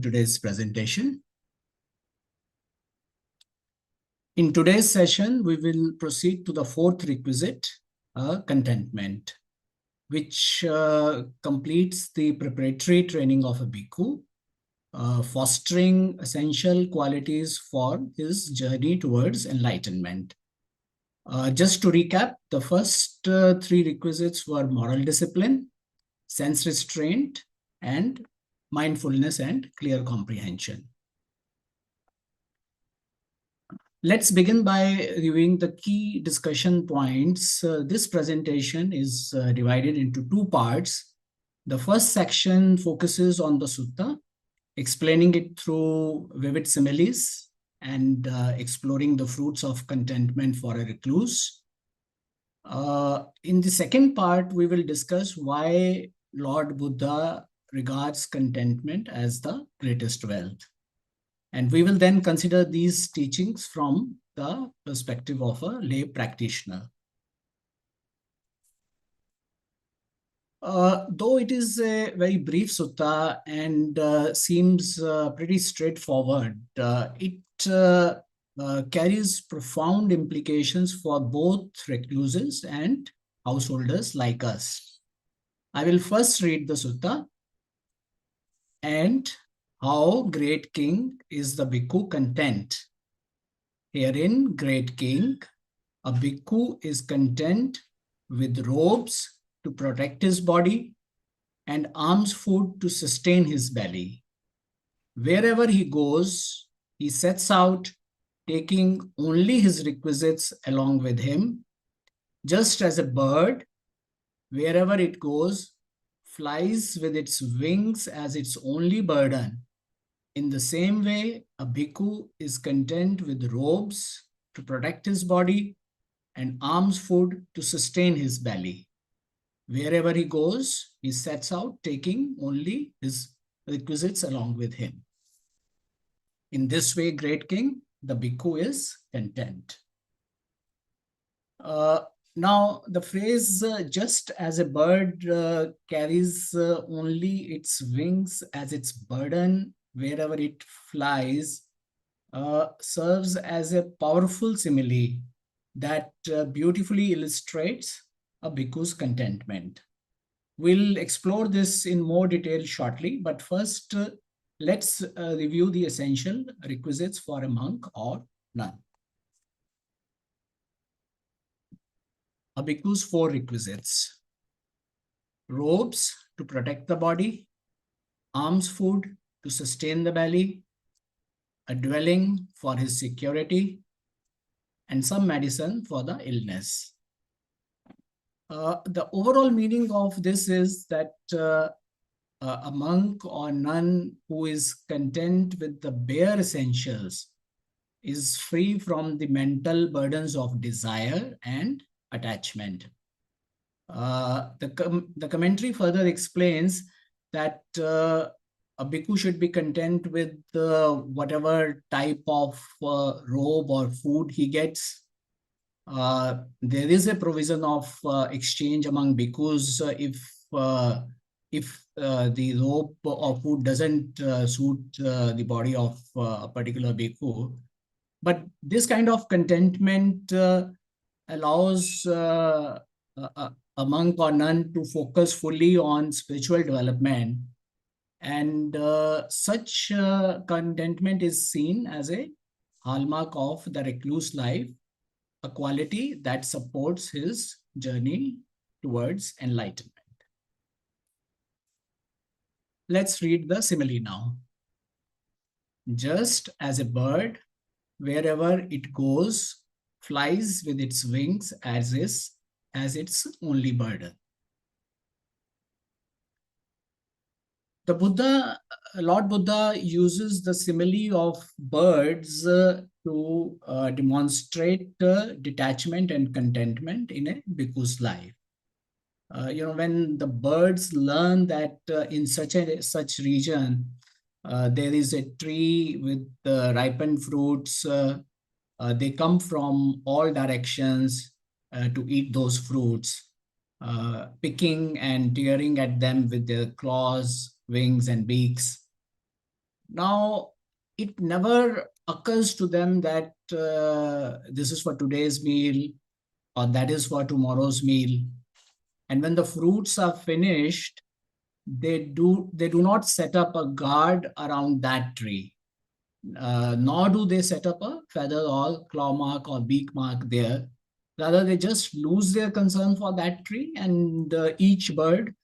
Today's presentation. In today's session, we will proceed to the fourth requisite, contentment, which completes the preparatory training of a bhikkhu, fostering essential qualities for his journey towards enlightenment. Just to recap, the first three requisites were moral discipline, sense restraint, and mindfulness and clear comprehension. Let's begin by reviewing the key discussion points. This presentation is divided into two parts. The first section focuses on the sutta, explaining it through vivid similes and exploring the fruits of contentment for a recluse. In the second part, we will discuss why Lord Buddha regards contentment as the greatest wealth. And we will then consider these teachings from the perspective of a lay practitioner. Though it is a very brief sutta and seems pretty straightforward, it carries profound implications for both recluses and householders like us. I will first read the sutta. And how, great king, is the bhikkhu content? Herein, great king, a bhikkhu is content with robes to protect his body and alms food to sustain his belly. Wherever he goes, he sets out, taking only his requisites along with him, just as a bird, wherever it goes, flies with its wings as its only burden. In the same way, a bhikkhu is content with robes to protect his body and alms food to sustain his belly. Wherever he goes, he sets out, taking only his requisites along with him. In this way, great king, the bhikkhu is content. Now, the phrase, just as a bird carries only its wings as its burden wherever it flies, serves as a powerful simile that beautifully illustrates a bhikkhu's contentment. We'll explore this in more detail shortly, but first, let's review the essential requisites for a monk or nun. A bhikkhu's four requisites: robes to protect the body, alms food to sustain the belly, a dwelling for his security, and some medicine for the illness. The overall meaning of this is that a monk or nun who is content with the bare essentials is free from the mental burdens of desire and attachment. The commentary further explains that a bhikkhu should be content with whatever type of robe or food he gets. There is a provision of exchange among bhikkhus if the robe or food doesn't suit the body of a particular bhikkhu. But this kind of contentment allows a monk or nun to focus fully on spiritual development. And such contentment is seen as a hallmark of the recluse life, a quality that supports his journey towards enlightenment. Let's read the simile now. Just as a bird, wherever it goes, flies with its wings as its only burden. Lord Buddha uses the simile of birds to demonstrate detachment and contentment in a bhikkhu's life. When the birds learn that in such region there is a tree with ripened fruits, they come from all directions to eat those fruits, picking and tearing at them with their claws, wings, and beaks. Now, it never occurs to them that this is for today's meal or that is for tomorrow's meal. And when the fruits are finished, they do not set up a guard around that tree. Nor do they set up a feather or claw mark or beak mark there. Rather, they just lose their concern for that tree, and each bird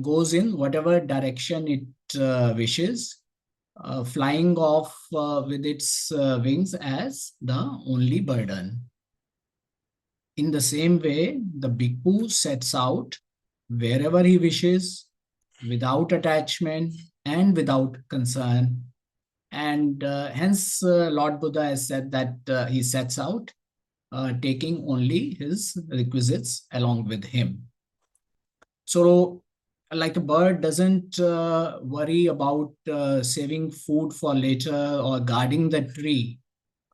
goes in whatever direction it wishes, flying off with its wings as the only burden. In the same way, the bhikkhu sets out wherever he wishes, without attachment and without concern. And hence, Lord Buddha has said that he sets out taking only his requisites along with him. So, like a bird doesn't worry about saving food for later or guarding the tree,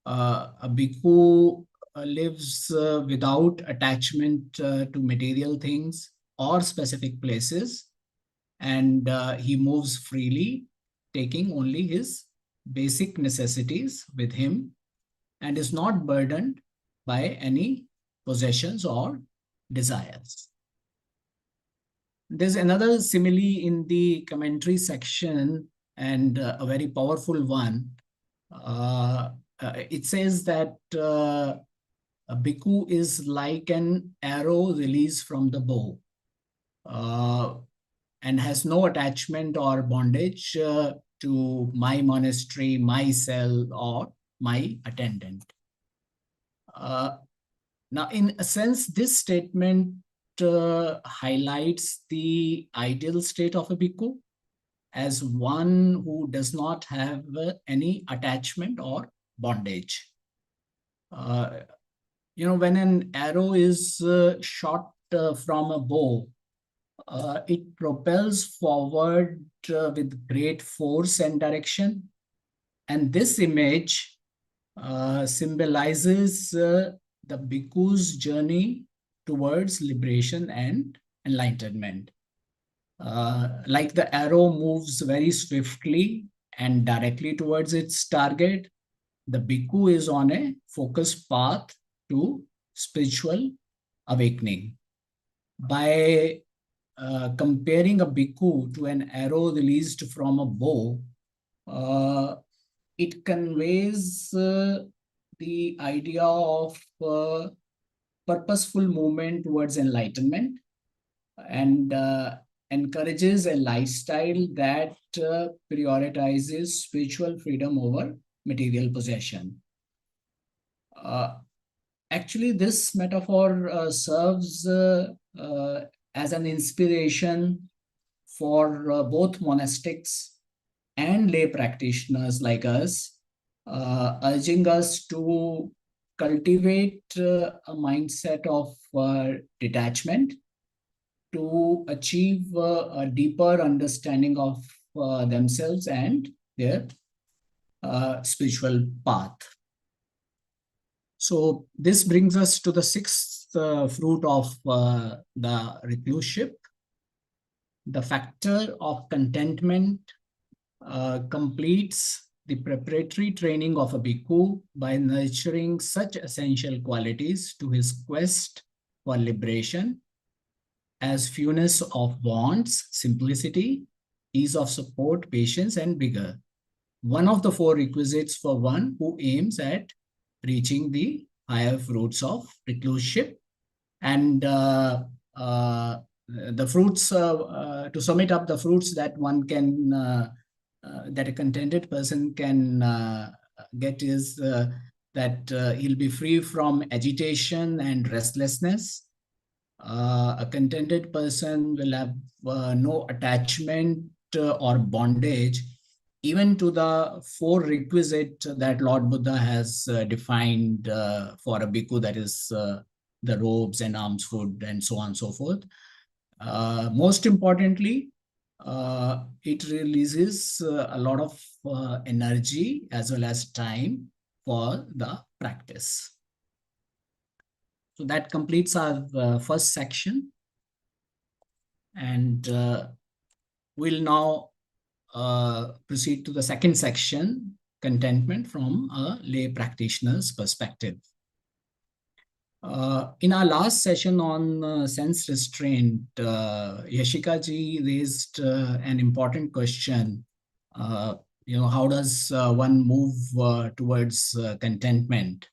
a bhikkhu lives without attachment to material things or specific places, and he moves freely, taking only his basic necessities with him, and is not burdened by any possessions or desires. There's another simile in the commentary section, and a very powerful one. It says that a bhikkhu is like an arrow released from the bow, and has no attachment or bondage to my monastery, my cell, or my attendant. Now, in a sense, this statement highlights the ideal state of a bhikkhu as one who does not have any attachment or bondage. When an arrow is shot from a bow, it propels forward with great force and direction. And this image symbolizes the bhikkhu's journey towards liberation and enlightenment. Like the arrow moves very swiftly and directly towards its target, the bhikkhu is on a focused path to spiritual awakening. By comparing a bhikkhu to an arrow released from a bow, it conveys the idea of purposeful movement towards enlightenment, and encourages a lifestyle that prioritizes spiritual freedom over material possession. Actually, this metaphor serves as an inspiration for both monastics and lay practitioners like us, urging us to cultivate a mindset of detachment to achieve a deeper understanding of themselves and their spiritual path. So this brings us to the sixth fruit of the recluseship. The factor of contentment completes the preparatory training of a bhikkhu by nurturing such essential qualities to his quest for liberation as fewness of wants, simplicity, ease of support, patience, and vigor. One of the four requisites for one who aims at reaching the higher fruits of recluseship. And the fruits, to sum it up, the fruits that one can, that a contented person can get is that he'll be free from agitation and restlessness. A contented person will have no attachment or bondage, even to the four requisite that Lord Buddha has defined for a bhikkhu, that is the robes and alms food and so on and so forth. Most importantly, it releases a lot of energy as well as time for the practice. So that completes our first section. And we'll now proceed to the second section, contentment from a lay practitioner's perspective. In our last session on sense restraint, Yashika ji raised an important question. How does one move towards contentment?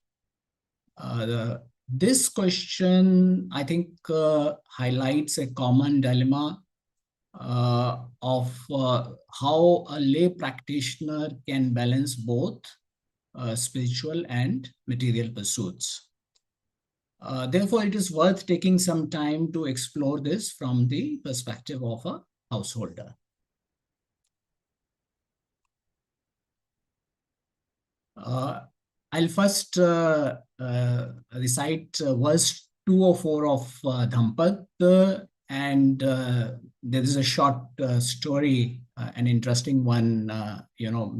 This question, I think, highlights a common dilemma of how a lay practitioner can balance both spiritual and material pursuits. Therefore, it is worth taking some time to explore this from the perspective of a householder. I'll first recite verse 204 of Dhampad, and there is a short story, an interesting one,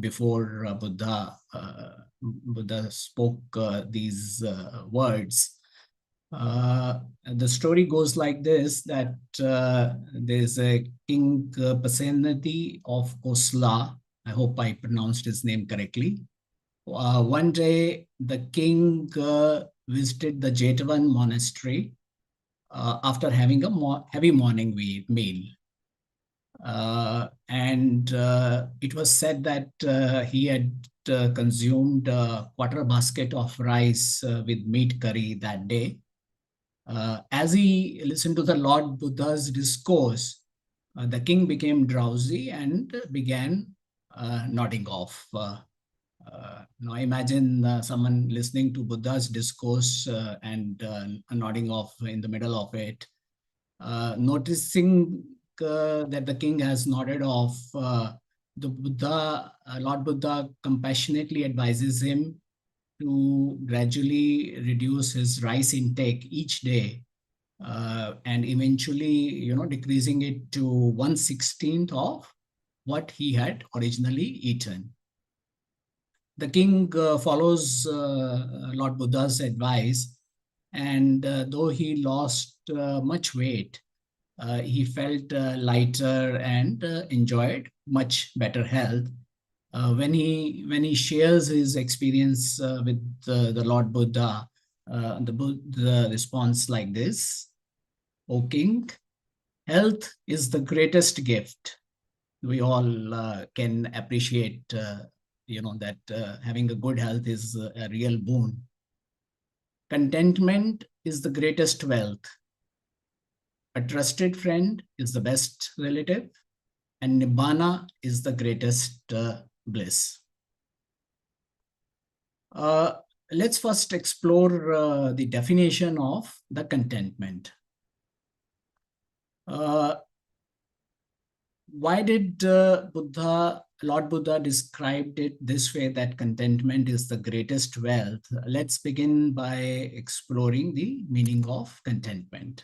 before Buddha spoke these words. The story goes like this, that there's a King Pasenadi of Kosla. I hope I pronounced his name correctly. One day, the king visited the Jetavan monastery after having a heavy morning meal. And it was said that he had consumed a quarter basket of rice with meat curry that day. As he listened to the Lord Buddha's discourse, the king became drowsy and began nodding off. Now imagine someone listening to Buddha's discourse and nodding off in the middle of it. Noticing that the king has nodded off, Lord Buddha compassionately advises him to gradually reduce his rice intake each day, and eventually, decreasing it to 1/16 of what he had originally eaten. The king follows Lord Buddha's advice, and though he lost much weight, he felt lighter and enjoyed much better health. When he shares his experience with the Lord Buddha, the Buddha responds like this: "O king, health is the greatest gift." We all can appreciate that having a good health is a real boon. Contentment is the greatest wealth. A trusted friend is the best relative, and Nibbana is the greatest bliss. Let's first explore the definition of the contentment. Why did Lord Buddha described it this way, that contentment is the greatest wealth? Let's begin by exploring the meaning of contentment.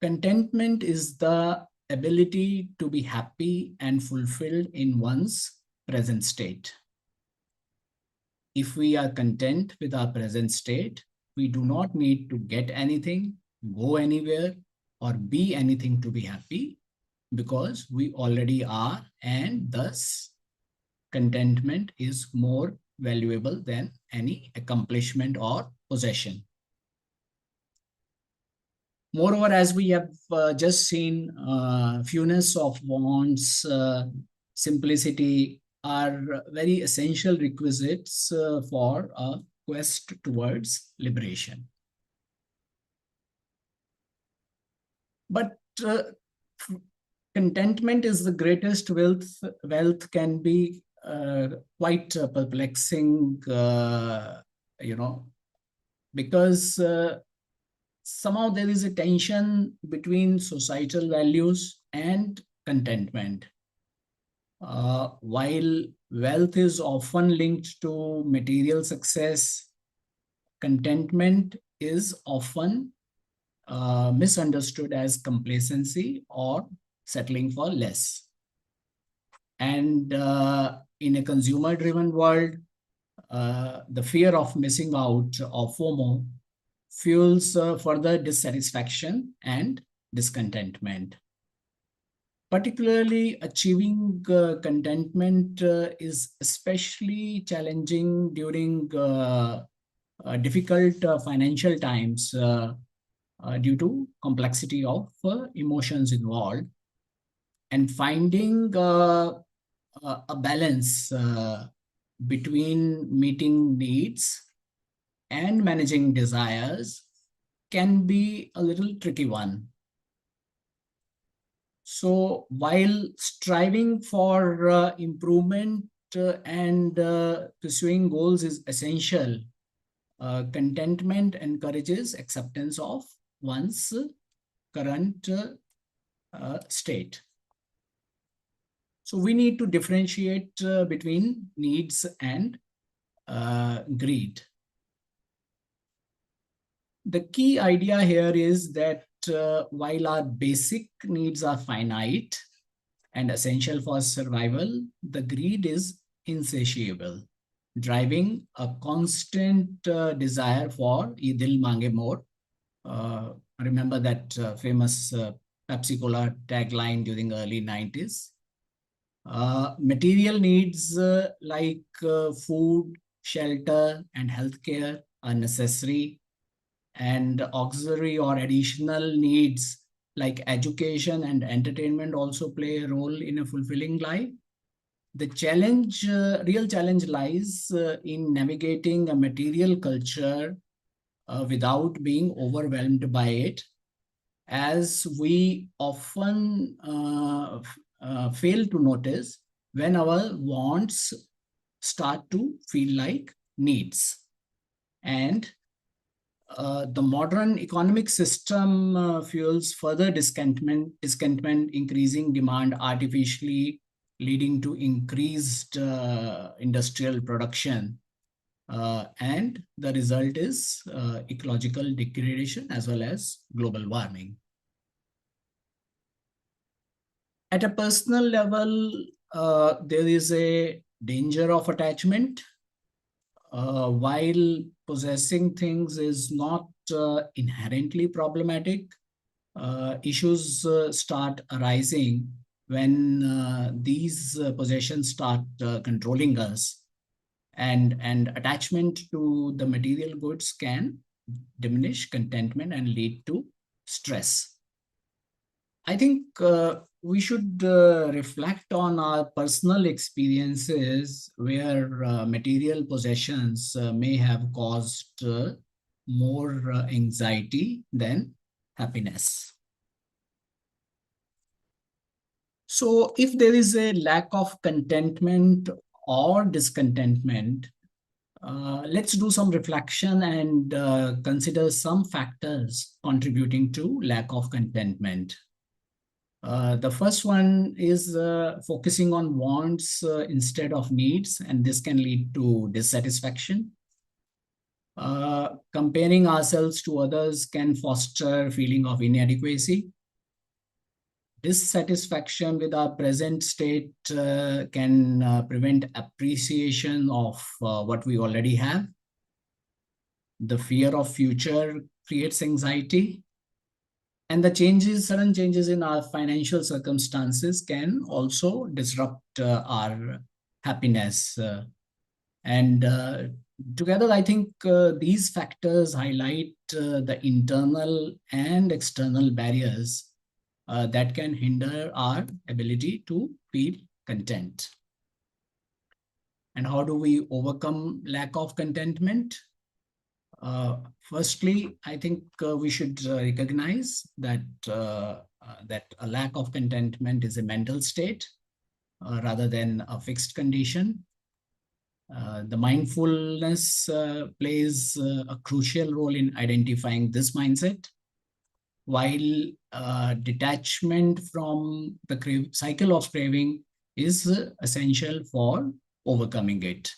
Contentment is the ability to be happy and fulfilled in one's present state. If we are content with our present state, we do not need to get anything, go anywhere, or be anything to be happy, because we already are, and thus contentment is more valuable than any accomplishment or possession. Moreover, as we have just seen, fewness of wants, simplicity are very essential requisites for a quest towards liberation. But contentment is the greatest wealth. Wealth can be quite perplexing, because somehow there is a tension between societal values and contentment. While wealth is often linked to material success, contentment is often misunderstood as complacency or settling for less. And in a consumer-driven world, the fear of missing out, or FOMO, fuels further dissatisfaction and discontentment. Particularly, achieving contentment is especially challenging during difficult financial times due to complexity of emotions involved, and finding a balance between meeting needs and managing desires can be a little tricky one. So while striving for improvement and pursuing goals is essential, contentment encourages acceptance of one's current state. So we need to differentiate between needs and greed. The key idea here is that while our basic needs are finite and essential for survival, the greed is insatiable, driving a constant desire for "Ye dil mange more." Remember that famous Pepsi Cola tagline during the early 90s. Material needs like food, shelter, and healthcare are necessary, and auxiliary or additional needs like education and entertainment also play a role in a fulfilling life. The challenge, real challenge lies in navigating a material culture without being overwhelmed by it, as we often fail to notice when our wants start to feel like needs. And the modern economic system fuels further discontentment, increasing demand artificially, leading to increased industrial production. And the result is ecological degradation as well as global warming. At a personal level, there is a danger of attachment. While possessing things is not inherently problematic, issues start arising when these possessions start controlling us, and attachment to the material goods can diminish contentment and lead to stress. I think we should reflect on our personal experiences where material possessions may have caused more anxiety than happiness. So if there is a lack of contentment or discontentment, let's do some reflection and consider some factors contributing to lack of contentment. The first one is focusing on wants instead of needs, and this can lead to dissatisfaction. Comparing ourselves to others can foster feeling of inadequacy. Dissatisfaction with our present state can prevent appreciation of what we already have. The fear of future creates anxiety. And the sudden changes in our financial circumstances can also disrupt our happiness. And together, I think these factors highlight the internal and external barriers that can hinder our ability to feel content. And how do we overcome lack of contentment? Firstly, I think we should recognize that that a lack of contentment is a mental state rather than a fixed condition. The mindfulness plays a crucial role in identifying this mindset, while detachment from the cycle of craving is essential for overcoming it.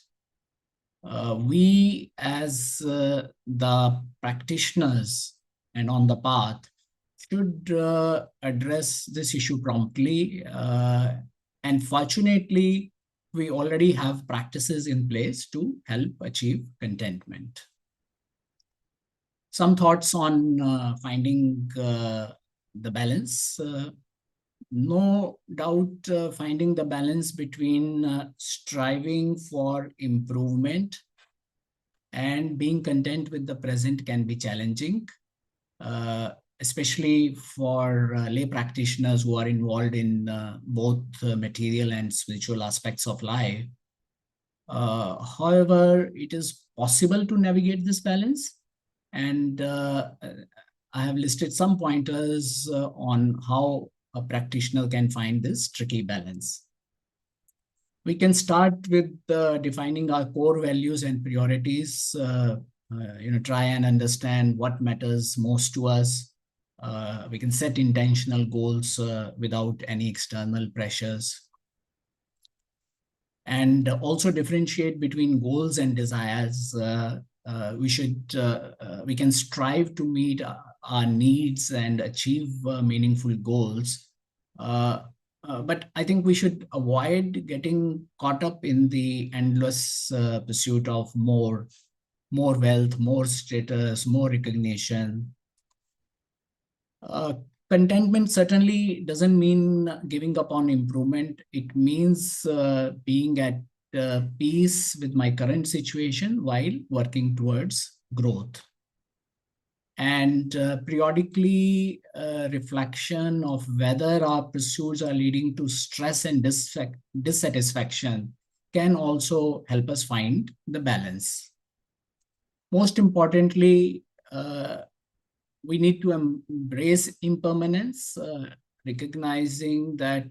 We as the practitioners and on the path should address this issue promptly. And fortunately, we already have practices in place to help achieve contentment. Some thoughts on finding the balance. no doubt, finding the balance between striving for improvement and being content with the present can be challenging, uh, especially for lay practitioners who are involved in both material and spiritual aspects of life. However, it is possible to navigate this balance, and I have listed some pointers on how a practitioner can find this tricky balance. We can start with defining our core values and priorities. Try and understand what matters most to us. We can set intentional goals without any external pressures, and also differentiate between goals and desires. We can strive to meet our needs and achieve meaningful goals. But I think we should avoid getting caught up in the endless pursuit of more wealth, more status, more recognition. Uh, Contentment certainly doesn't mean giving up on improvement. It means being at peace with my current situation while working towards growth. And periodically reflection of whether our pursuits are leading to stress and dissatisfaction can also help us find the balance. Most importantly, we need to embrace impermanence, recognizing that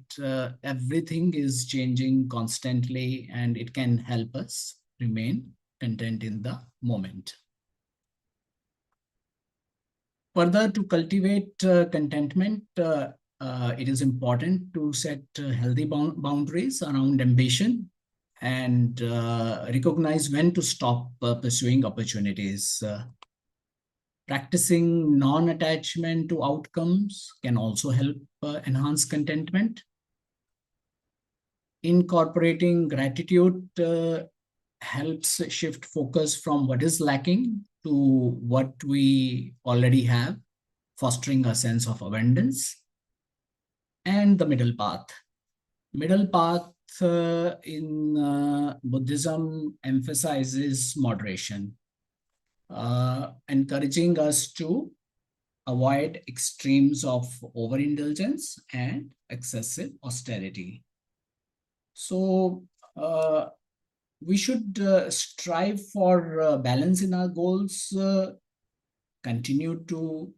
everything is changing constantly, and it can help us remain content in the moment. Further, to cultivate contentment, it is important to set healthy boundaries around ambition and recognize when to stop pursuing opportunities. Practicing non-attachment to outcomes can also help enhance contentment. Incorporating gratitude helps shift focus from what is lacking to what we already have, fostering a sense of abundance. And the middle path. Middle path in Buddhism emphasizes moderation, encouraging us to avoid extremes of overindulgence and excessive austerity. So we should strive for balance in our goals, continue to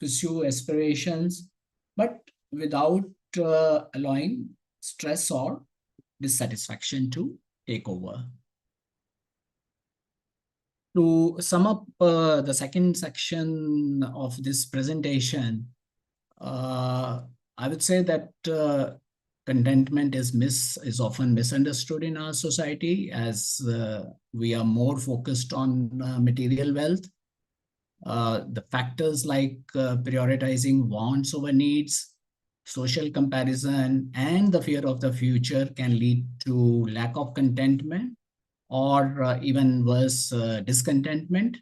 pursue aspirations, but without allowing stress or dissatisfaction to take over. To sum up the second section of this presentation, I would say that contentment is often misunderstood in our society, as we are more focused on material wealth. The factors like prioritizing wants over needs, social comparison, and the fear of the future can lead to lack of contentment, or even worse, discontentment.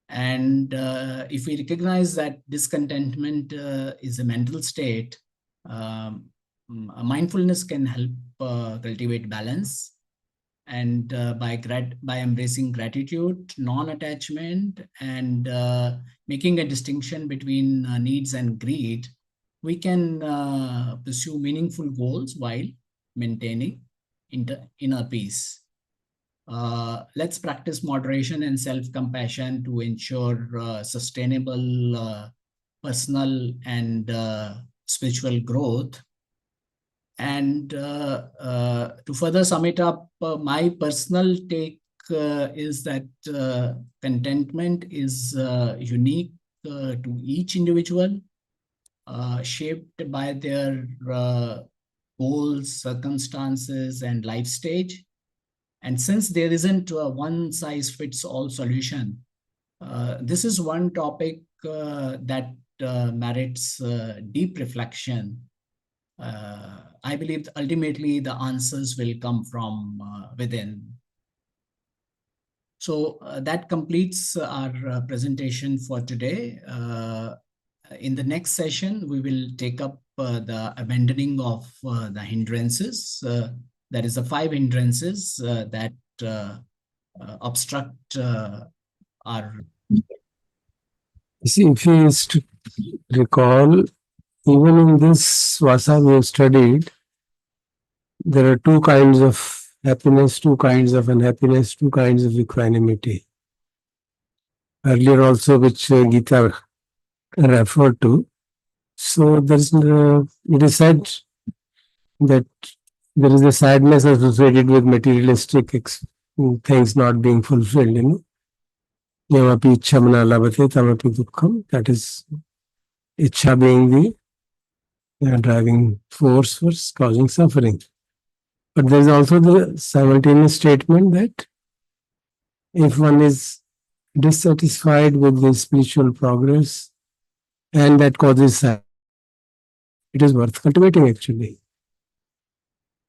And if we recognize that discontentment is a mental state, mindfulness can help cultivate balance. And by embracing gratitude, non-attachment, and making a distinction between needs and greed, we can pursue meaningful goals while maintaining inner peace. Let's practice moderation and self-compassion to ensure sustainable personal and spiritual growth. And to further sum it up, my personal take is that contentment is unique to each individual, shaped by their goals, circumstances, and life stage. And since there isn't a one-size-fits-all solution, this is one topic that merits deep reflection. I believe ultimately the answers will come from within. So that completes our presentation for today. In the next session, we will take up the abandoning of the hindrances. There is the 5 hindrances that obstruct our. You see, if you is to recall, even in this vasa we have studied, there are 2 kinds of happiness, 2 kinds of unhappiness, 2 kinds of equanimity. Earlier also, which Gita referred to. So there's it is said that there is a sadness associated with materialistic things not being fulfilled. Yamapi ichha mana labhate tamapi dukkham. That is ichha being the driving force for causing suffering. But there is also the simultaneous statement that if one is dissatisfied with the spiritual progress and that causes sadness, it is worth cultivating actually.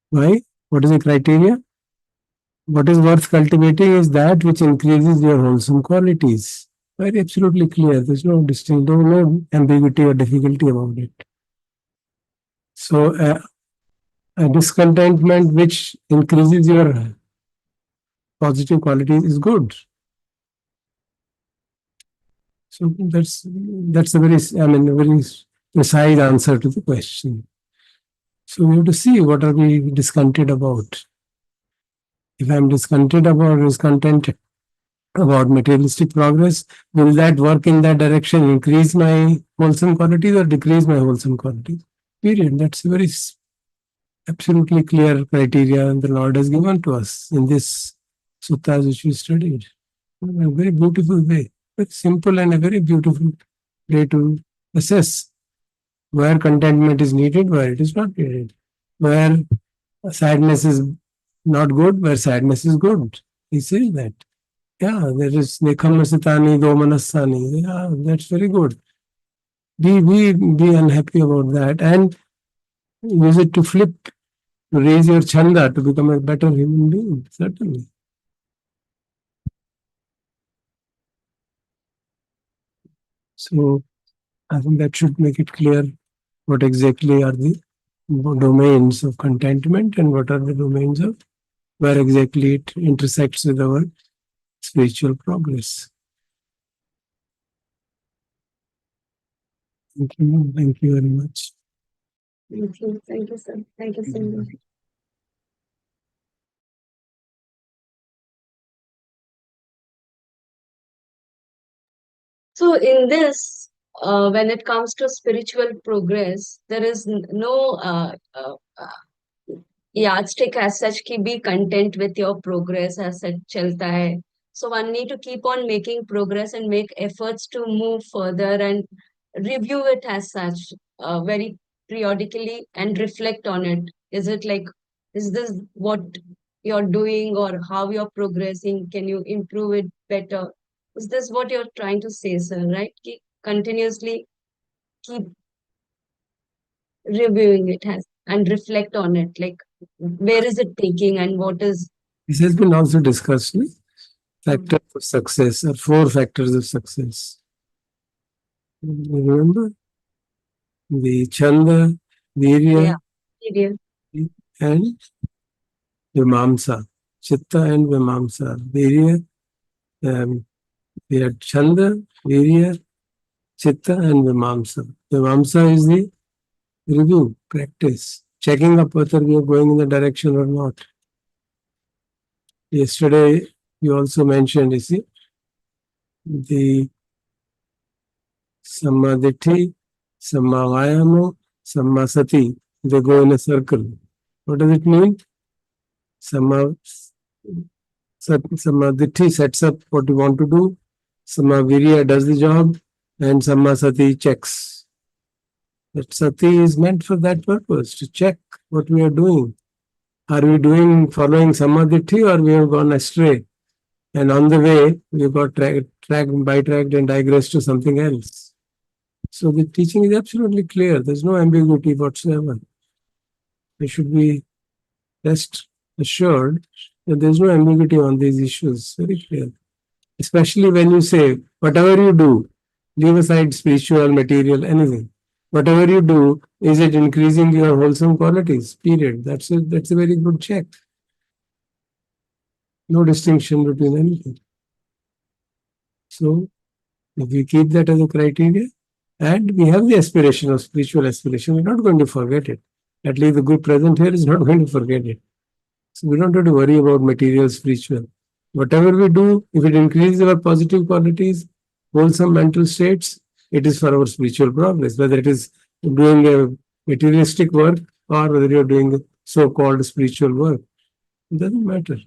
Why? What is the criteria? What is worth cultivating is that which increases your wholesome qualities. Very absolutely clear. There's no distinct, no ambiguity or difficulty about it. So a discontentment which increases your positive qualities is good. So that's a very, a very precise answer to the question. So we have to see what are we discontented about. If I'm discontented about materialistic progress, will that work in that direction, increase my wholesome qualities or decrease my wholesome qualities? Period. That's a very absolutely clear criteria the Lord has given to us in this suttas which we studied. In a very beautiful way, very simple and a very beautiful way to assess where contentment is needed, where it is not needed, where sadness is not good, where sadness is good. He says that. Yeah, there is nekhamasitani, domanasani. Yeah, that's very good. Be unhappy about that and use it to flip, to raise your chanda, to become a better human being, certainly. So I think that should make it clear what exactly are the domains of contentment and what are the domains of where exactly it intersects with our spiritual progress. Thank you. Thank you very much. Thank you. Thank you, sir. Thank you so much. So in this, when it comes to spiritual progress, there is no yardstick as such ki be content with your progress as such chalta hai. So one need to keep on making progress and make efforts to move further and review it as such very periodically and reflect on it. Is it like, is this what you're doing or how you're progressing? Can you improve it better? Is this what you're trying to say, sir, right? Continuously keep reviewing it has and reflect on it. Like, where is it taking and what is. This has been also discussed. Factors of success or 4 factors of success. Remember? The chanda, virya, and vimamsa. Chitta and vimamsa. Virya, we had chanda, virya, chitta, and vimamsa. Vimamsa is the review, practice, checking up whether we are going in the direction or not. Yesterday, you also mentioned, you see, the samadhi, samavayamo, samasati. They go in a circle. What does it mean? Samadhi sets up what you want to do. Samavirya does the job, and samasati checks. That sati is meant for that purpose, to check what we are doing. Are we following samadhi or we have gone astray? And on the way, we got sidetracked and digressed to something else. So the teaching is absolutely clear. There's no ambiguity whatsoever. We should be rest assured that there's no ambiguity on these issues. Very clear. Especially when you say, whatever you do, leave aside spiritual, material, anything. Whatever you do, is it increasing your wholesome qualities? Period. That's a very good check. No distinction between anything. So if we keep that as a criteria, and we have the aspiration of spiritual aspiration, we're not going to forget it. At least the good present here is not going to forget it. So we don't have to worry about material spiritual. Whatever we do, if it increases our positive qualities, wholesome mental states, it is for our spiritual progress, whether it is doing a materialistic work or whether you're doing so-called spiritual work. It doesn't matter.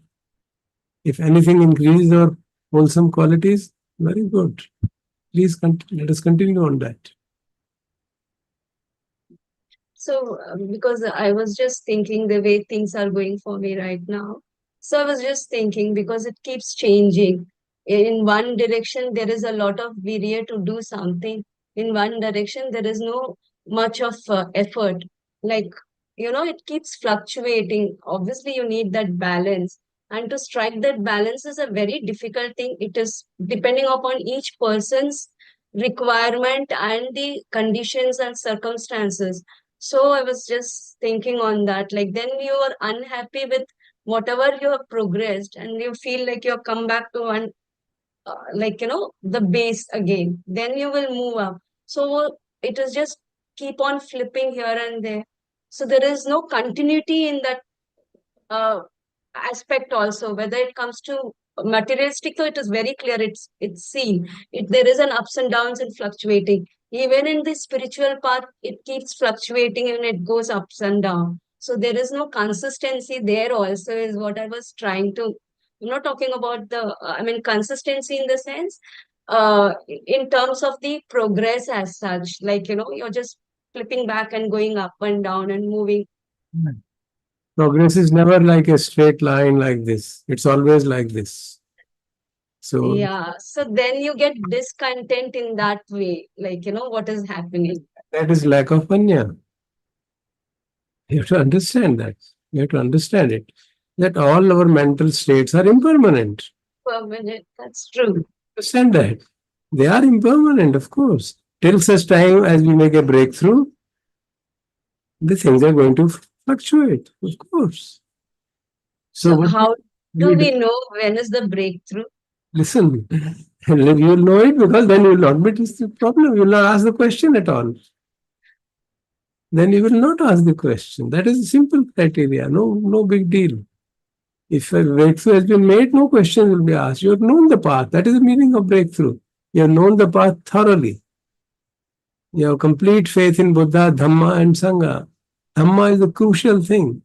If anything increases our wholesome qualities, very good. Please let us continue on that. So, because I was just thinking the way things are going for me right now. So, I was just thinking because it keeps changing. In one direction, there is a lot of virya to do something. In one direction, there is no much of effort. Like, it keeps fluctuating. Obviously, you need that balance. And to strike that balance is a very difficult thing. It is depending upon each person's requirement and the conditions and circumstances. So I was just thinking on that. Like, then you are unhappy with whatever you have progressed, and you feel like you have come back to one, the base again. Then you will move up. So it is just keep on flipping here and there. So there is no continuity in that uh, aspect also, whether it comes to materialistic, so it is very clear, it's seen, there is an ups and downs and fluctuating. Even in the spiritual path, it keeps fluctuating and it goes ups and down. So there is no consistency there also, is what I was trying to, I'm not talking about the consistency in the sense, in terms of the progress as such, like, you're just flipping back and going up and down and moving. Progress is never like a straight line like this. It's always like this. So Yeah, so then you get discontent in that way, like, what is happening. that is lack of panya. You have to understand that. You have to understand it. That all our mental states are impermanent. Permanent, that's true. Understand that. They are impermanent, of course. Till such time as we make a breakthrough, the things are going to fluctuate, of course. So So what how do we we do, know when is the breakthrough? listen, you'll know it because then you will not be the problem. You will not ask the question at all. Then you will not ask the question. That is a simple criteria. No big deal. If a breakthrough has been made, no questions will be asked. You have known the path. That is the meaning of breakthrough. You have known the path thoroughly. You have complete faith in Buddha, Dhamma, and Sangha. Dhamma is the crucial thing.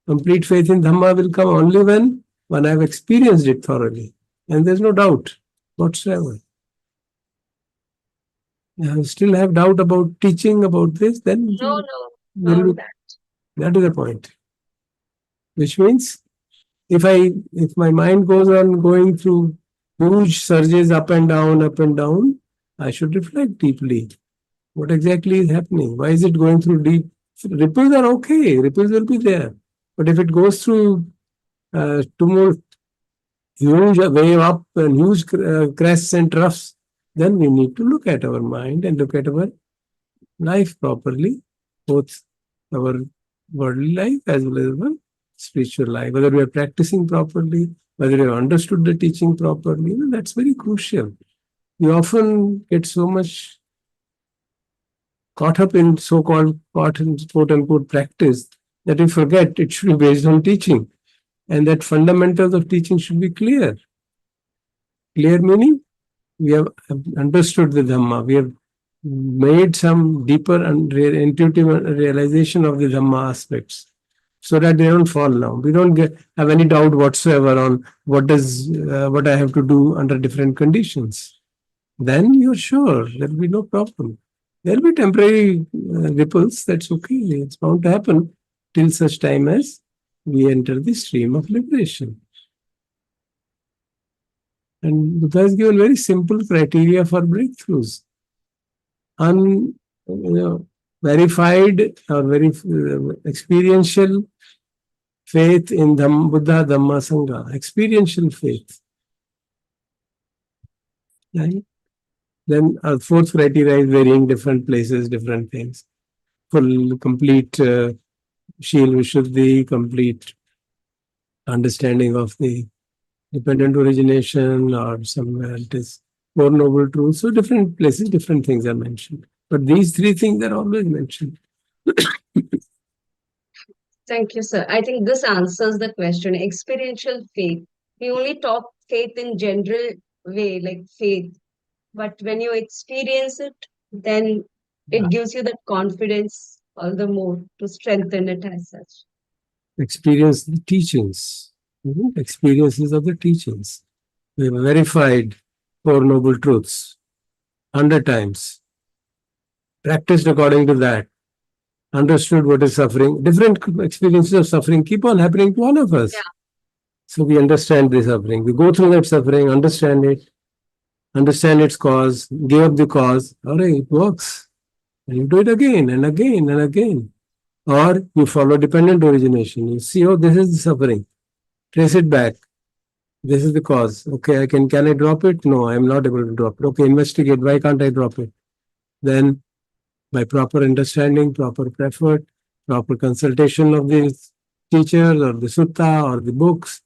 Complete faith in Dhamma will come only when I have experienced it thoroughly. And there's no doubt whatsoever. I still have doubt about teaching about this, then No, no, that is the point. Which means if my mind goes on going through huge surges up and down, I should reflect deeply. What exactly is happening? Why is it going through deep? Ripples are okay. Ripples will be there. But if it goes through tumult, huge wave up and huge crests and troughs, then we need to look at our mind and look at our life properly, both our worldly life as well as our spiritual life, whether we are practicing properly, whether we have understood the teaching properly. That's very crucial. We often get so much caught up in so-called quote unquote practice that we forget it should be based on teaching, and that fundamentals of teaching should be clear. Clear meaning we have understood the Dhamma, we have made some deeper and intuitive realization of the Dhamma aspects, so that they don't fall down. We don't have any doubt whatsoever on what I have to do under different conditions. Then you're sure there will be no problem. There will be temporary ripples. That's okay. It's bound to happen till such time as we enter the stream of liberation. And Buddha has given very simple criteria for breakthroughs. Verified or very experiential faith in Buddha, Dhamma, Sangha. Experiential faith. Right? Then our fourth criteria is varying different places, different things. Full, complete Shil Vishuddhi, complete understanding of the dependent origination, or somewhere it is Four Noble Truths. So different places, different things are mentioned. But these three things are always mentioned. Thank you, sir. I think this answers the question. Experiential faith. We only talk faith in general way, like faith. But when you experience it, then it gives you that confidence all the more to strengthen it as such. Experience the teachings, experiences of the teachings. We have verified Four Noble Truths 100 times, practiced according to that, understood what is suffering. Different experiences of suffering keep on happening to all of us. Yeah. So we understand the suffering. We go through that suffering, understand it, understand its cause, give up the cause. All right, it works. And you do it again and again and again. Or you follow dependent origination. You see, oh, this is the suffering. Trace it back. This is the cause. Okay, can I drop it? No, I am not able to drop it. Okay, investigate. Why can't I drop it? Then, by proper understanding, proper effort, proper consultation of the teachers or the sutta or the books,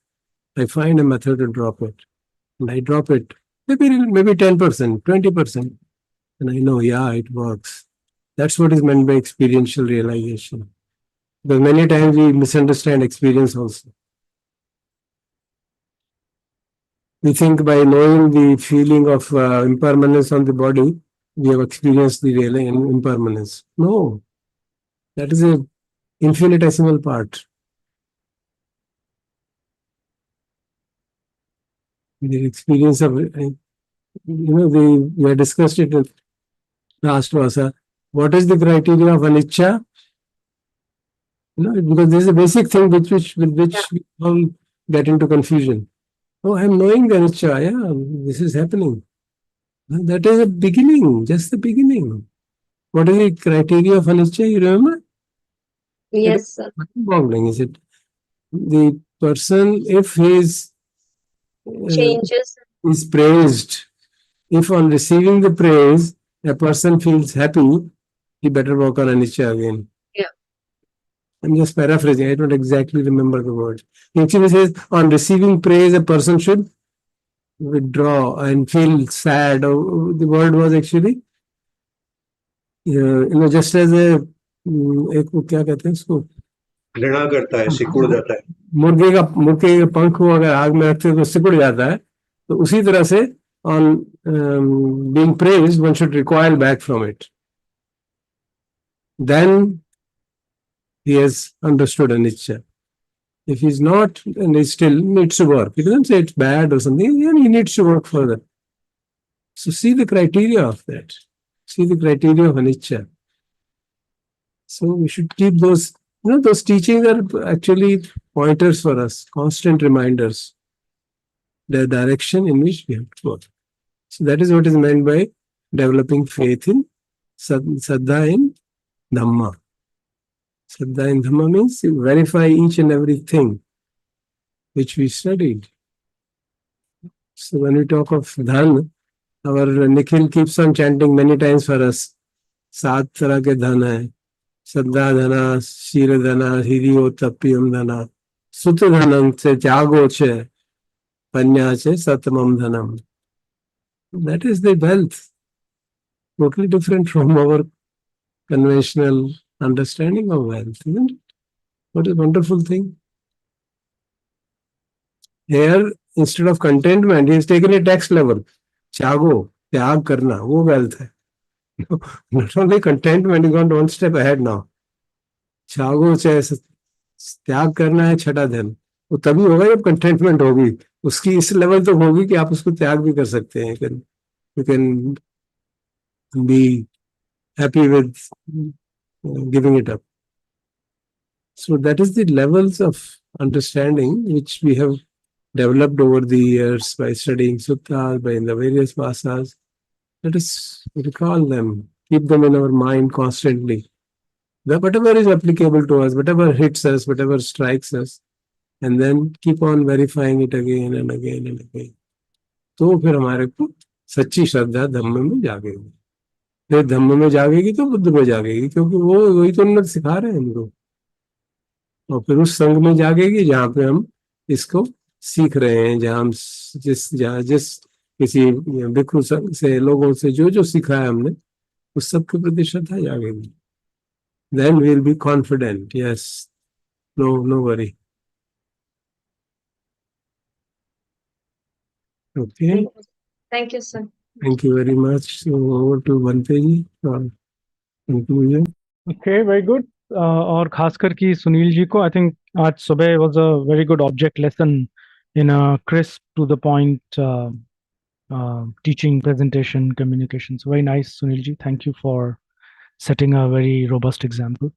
I find a method to drop it. And I drop it. Maybe 10%, 20%. And I know, yeah, it works. That's what is meant by experiential realization. Because many times we misunderstand experience also. We think by knowing the feeling of impermanence on the body, we have experienced the real impermanence. No, that is an infinitesimal part. The experience of, we had discussed it in last Vasa. What is the criteria of anicca? Because this is a basic thing with which we all get into confusion. Oh, I'm knowing the anicca. Yeah, this is happening. And that is a beginning, just the beginning. What is the criteria of anicca? You remember? Yes, sir. Boggling, is it? The person, if he Changes. is praised, if on receiving the praise, a person feels happy, he better work on anicca again. Yeah. I'm just paraphrasing. I don't exactly remember the words. He actually says, on receiving praise, a person should withdraw and feel sad. Or the word was actually, just as a एक वो क्या कहते हैं उसको, घृणा करता है, सिकुड़ जाता है. मुर्गे का पंख को अगर आग में रखते तो सिकुड़ जाता है, तो उसी तरह से on being praised, one should recoil back from it. Then he has understood anicca. If he's not, and he still needs to work. He doesn't say it's bad or something, he needs to work further. So see the criteria of that. See the criteria of anicca. So we should keep those, those teachings are actually pointers for us, constant reminders, the direction in which we have to work. So that is what is meant by developing faith in Saddha in Dhamma. Saddha in Dhamma means you verify each and everything which we studied. So when we talk of Dhan, our Nikhil keeps on chanting many times for us. Saat tarah ke dhan hai. Saddha dhana, shira dhana, hiriyo tapiyam dhana. Sutta dhanam se tyago che, panya che satamam dhanam. That is the wealth. Totally different from our conventional understanding of wealth, isn't it? What a wonderful thing. Here, instead of contentment, he has taken a text level. Chago, tyag karna, wo wealth hai. Not only contentment, he's gone one step ahead now. Chago chahe त्याग करना है छठा धन, वो तभी होगा जब containment होगी, उसकी इस लेवल तो होगी कि आप उसको त्याग भी कर सकते हैं. You can be happy with giving it up. So that is the levels of understanding which we have developed over the years by studying suttas, by in the various vasas. Let us recall them, keep them in our mind constantly. Whatever is applicable to us, whatever hits us, whatever strikes us, and then keep on verifying it again and again and again. तो फिर हमारे को सच्ची श्रद्धा धम्म में जागेगी। फिर धम्म में जागेगी तो बुद्ध में जागेगी, क्योंकि वो वही तो उन्नत सिखा रहे हैं हमको। और फिर उस संघ में जागेगी जहाँ पे हम इसको सीख रहे हैं, जहाँ हम जिस किसी भिक्षु संघ से, लोगों से जो जो सीखा है हमने, उस सब के प्रति श्रद्धा जागेगी। Then we'll be confident. Yes, no worry. Okay, Thank you, sir. thank you very much. So over to Bante ji for conclusion. Okay, very good. और खासकर की सुनील जी को, आई थिंक आज सुबह was a very good object lesson in a crisp to the point teaching, presentation, communication. So very nice, Sunil ji. Thank you for setting a very robust example.